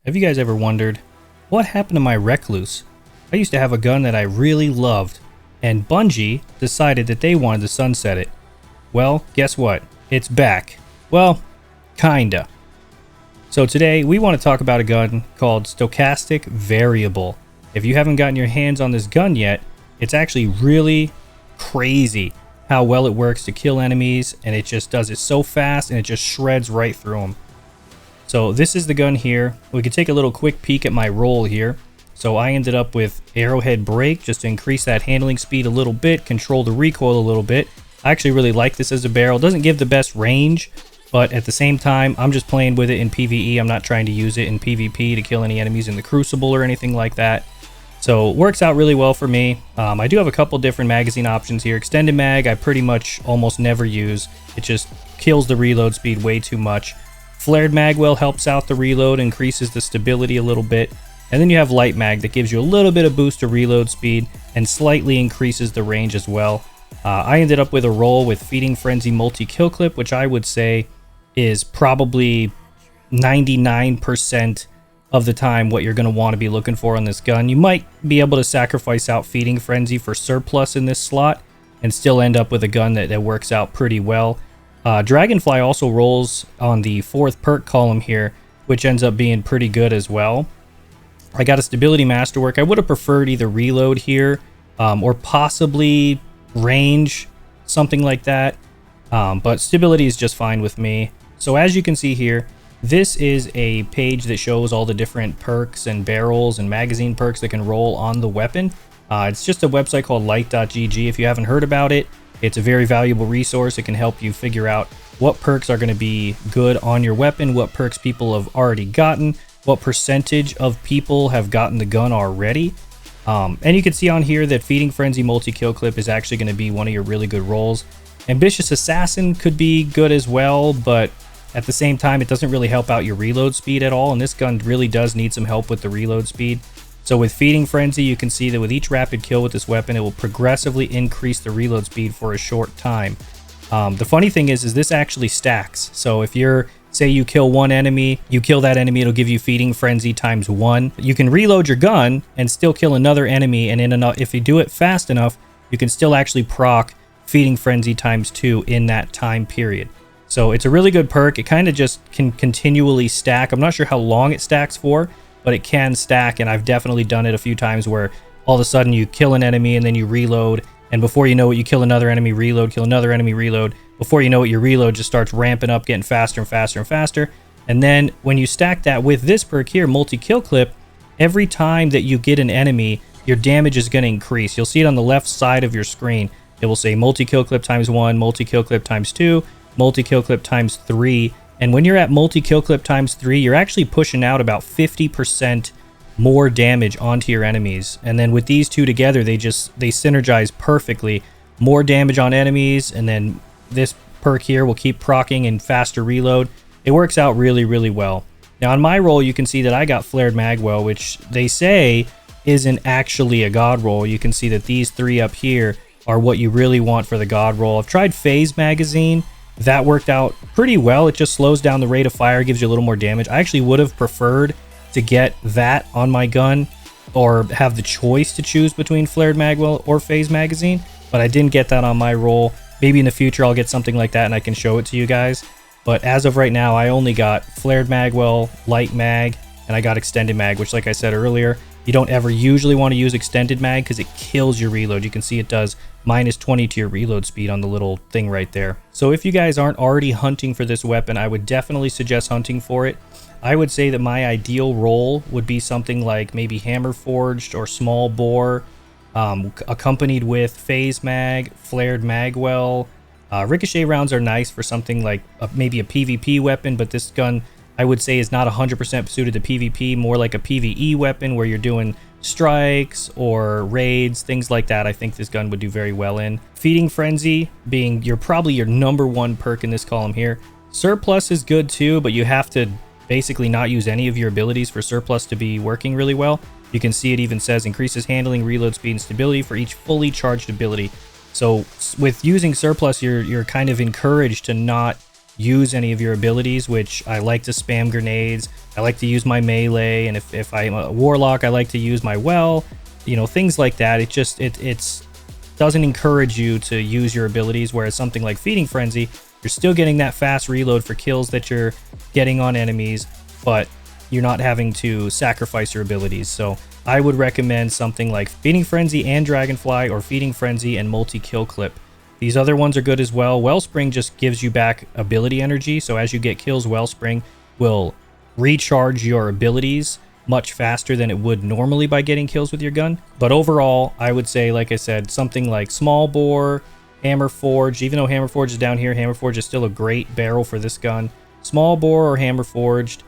Have you guys ever wondered, what happened to my Recluse? I used to have a gun that I really loved, and Bungie decided that they wanted to sunset it. Well, guess what? It's back. Well, kinda. So today, we want to talk about a gun called Stochastic Variable. If you haven't gotten your hands on this gun yet, it's actually really crazy how well it works to kill enemies, and it just does it so fast, and it just shreds right through them. So this is the gun here. We can take a little quick peek at my roll here. So I ended up with arrowhead brake just to increase that handling speed a little bit, control the recoil a little bit. I actually really like this as a barrel. It doesn't give the best range, but at the same time, I'm just playing with it in PvE. I'm not trying to use it in PvP to kill any enemies in the Crucible or anything like that. So it works out really well for me. I do have a couple different magazine options here. Extended mag, I pretty much almost never use. It just kills the reload speed way too much. Flared mag well helps out the reload, increases the stability a little bit. And then you have light mag that gives you a little bit of boost to reload speed and slightly increases the range as well. I ended up with a roll with Feeding Frenzy multi-kill clip, which I would say is probably 99% of the time what you're going to want to be looking for on this gun. You might be able to sacrifice out Feeding Frenzy for surplus in this slot and still end up with a gun that works out pretty well. Dragonfly also rolls on the 4th perk column here, which ends up being pretty good as well. I got a Stability Masterwork. I would have preferred either reload here or possibly range, something like that. But stability is just fine with me. So as you can see here, this is a page that shows all the different perks and barrels and magazine perks that can roll on the weapon. It's just a website called light.gg. If you haven't heard about it, it's a very valuable resource. It can help you figure out what perks are going to be good on your weapon, what perks people have already gotten, what percentage of people have gotten the gun already. And you can see on here that Feeding Frenzy multi-kill clip is actually going to be one of your really good rolls. Ambitious Assassin could be good as well, but at the same time, it doesn't really help out your reload speed at all, and this gun really does need some help with the reload speed. So with Feeding Frenzy, you can see that with each rapid kill with this weapon, it will progressively increase the reload speed for a short time. The funny thing is this actually stacks. So if you're, say you kill one enemy, you kill that enemy, it'll give you Feeding Frenzy times 1. You can reload your gun and still kill another enemy, and if you do it fast enough, you can still actually proc Feeding Frenzy times 2 in that time period. So it's a really good perk. It kind of just can continually stack. I'm not sure how long it stacks for, but it can stack, and I've definitely done it a few times where all of a sudden you kill an enemy and then you reload, and before you know it, you kill another enemy, reload, kill another enemy, reload. Before you know it, your reload just starts ramping up, getting faster and faster and faster. And then when you stack that with this perk here, multi-kill clip, every time that you get an enemy, your damage is going to increase. You'll see it on the left side of your screen. It will say multi-kill clip times 1, multi-kill clip times 2, multi-kill clip times 3. And when you're at multi-kill clip times 3, you're actually pushing out about 50% more damage onto your enemies. And then with these two together, they synergize perfectly. More damage on enemies, and then this perk here will keep proccing and faster reload. It works out really, really well. Now on my roll, you can see that I got Flared Magwell, which they say isn't actually a god roll. You can see that these 3 up here are what you really want for the god roll. I've tried Phase Magazine. That worked out pretty well. It just slows down the rate of fire, gives you a little more damage. I actually would have preferred to get that on my gun or have the choice to choose between Flared Magwell or Phase Magazine, but I didn't get that on my roll. Maybe in the future I'll get something like that and I can show it to you guys. But as of right now, I only got Flared Magwell, Light Mag, and I got Extended Mag, which like I said earlier, you don't ever usually want to use Extended Mag because it kills your reload. You can see it does -20 to your reload speed on the little thing right there. So if you guys aren't already hunting for this weapon, I would definitely suggest hunting for it. I would say that my ideal roll would be something like maybe Hammer Forged or Small Bore, accompanied with Phase Mag, Flared Magwell. Ricochet rounds are nice for something like maybe a PvP weapon, but this gun I would say is not 100% suited to PvP, more like a PvE weapon where you're doing strikes or raids, things like that. I think this gun would do very well in. Feeding Frenzy being probably your #1 perk in this column here. Surplus is good too, but you have to basically not use any of your abilities for Surplus to be working really well. You can see it even says increases handling, reload speed, and stability for each fully charged ability. So with using Surplus, you're kind of encouraged to not use any of your abilities, which I like to spam grenades. I like to use my melee, and if I'm a warlock, I like to use my well, you know, things like that. It's doesn't encourage you to use your abilities, whereas something like Feeding Frenzy, you're still getting that fast reload for kills that you're getting on enemies, but you're not having to sacrifice your abilities. So I would recommend something like Feeding Frenzy and Dragonfly, or Feeding Frenzy and multi-kill clip. These other ones are good as well. Wellspring just gives you back ability energy, so as you get kills, Wellspring will recharge your abilities much faster than it would normally by getting kills with your gun. But overall, I would say, like I said, something like Small Bore, Hammer Forge. Even though Hammer Forge is down here, Hammer Forge is still a great barrel for this gun. Small Bore or Hammer Forged,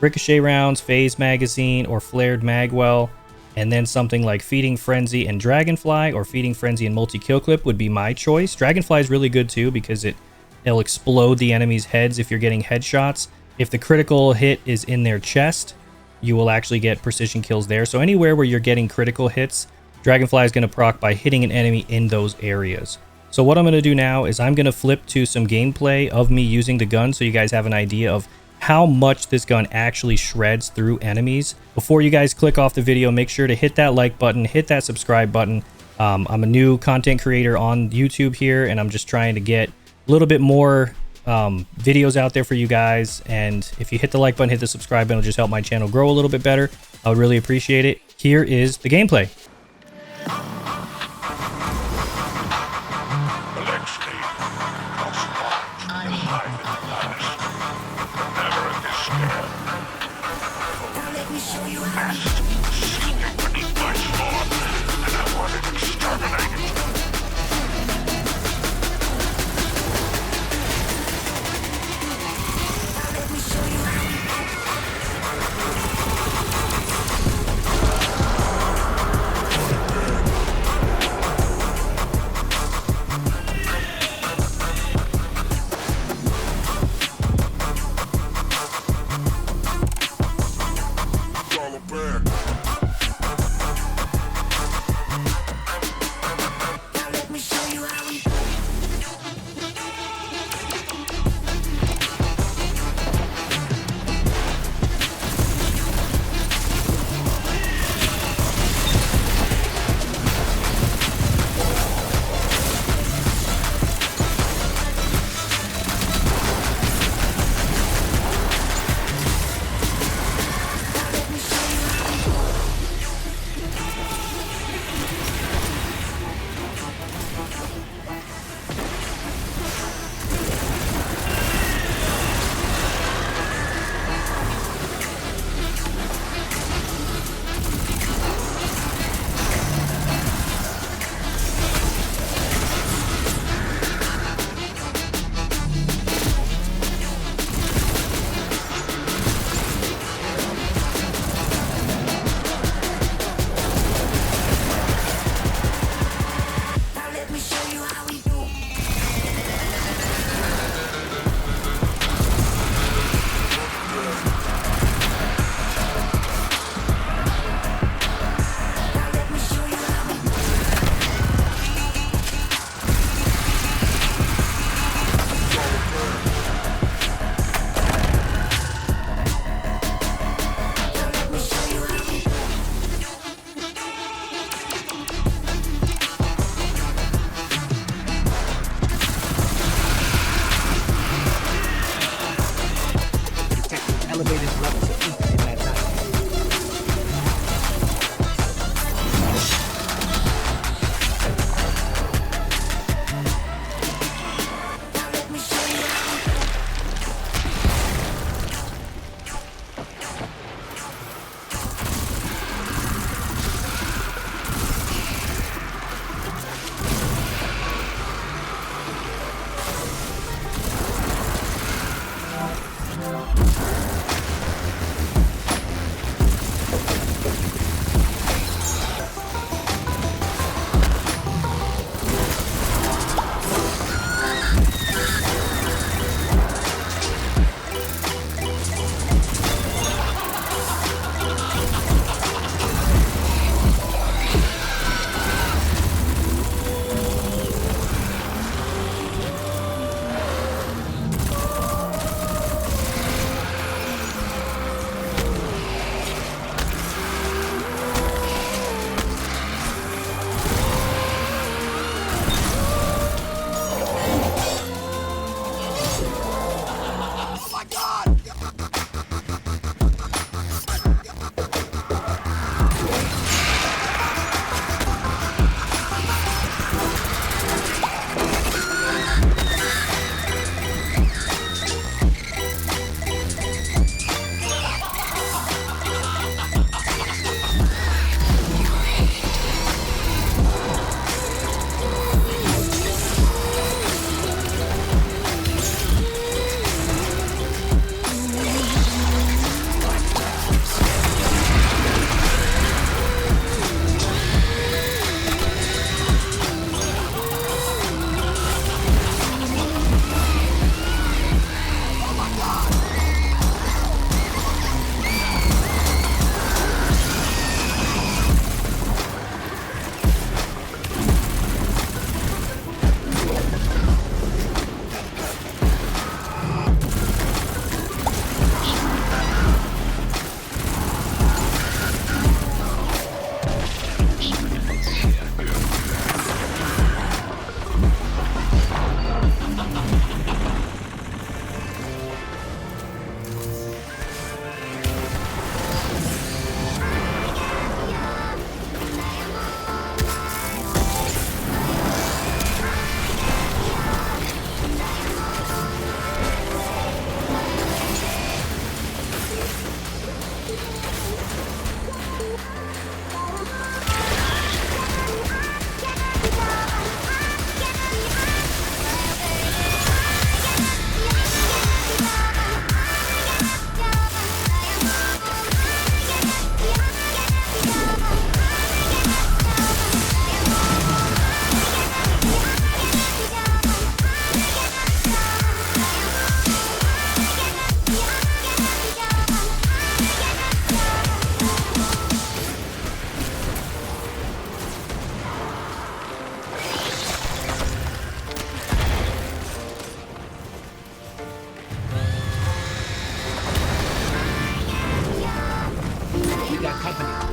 Ricochet rounds, Phase Magazine, or Flared Magwell. And then something like Feeding Frenzy and Dragonfly, or Feeding Frenzy and Multi-Kill Clip would be my choice. Dragonfly is really good too, because it'll explode the enemy's heads if you're getting headshots. If the critical hit is in their chest, you will actually get precision kills there. So anywhere where you're getting critical hits, Dragonfly is going to proc by hitting an enemy in those areas. So what I'm going to do now is I'm going to flip to some gameplay of me using the gun, so you guys have an idea of how much this gun actually shreds through enemies. Before you guys click off the video, make sure to hit that like button, hit that subscribe button. I'm a new content creator on YouTube here, and I'm just trying to get a little bit more videos out there for you guys. And if you hit the like button, hit the subscribe button, it'll just help my channel grow a little bit better. I would really appreciate it. Here is the gameplay. your company.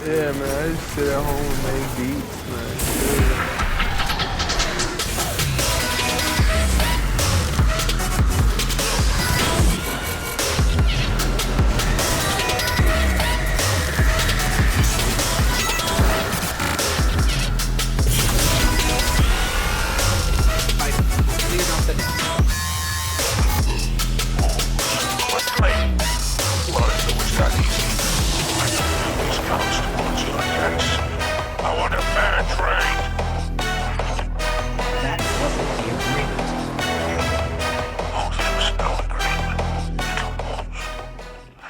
Yeah, man, I just sit at home and make beats, man.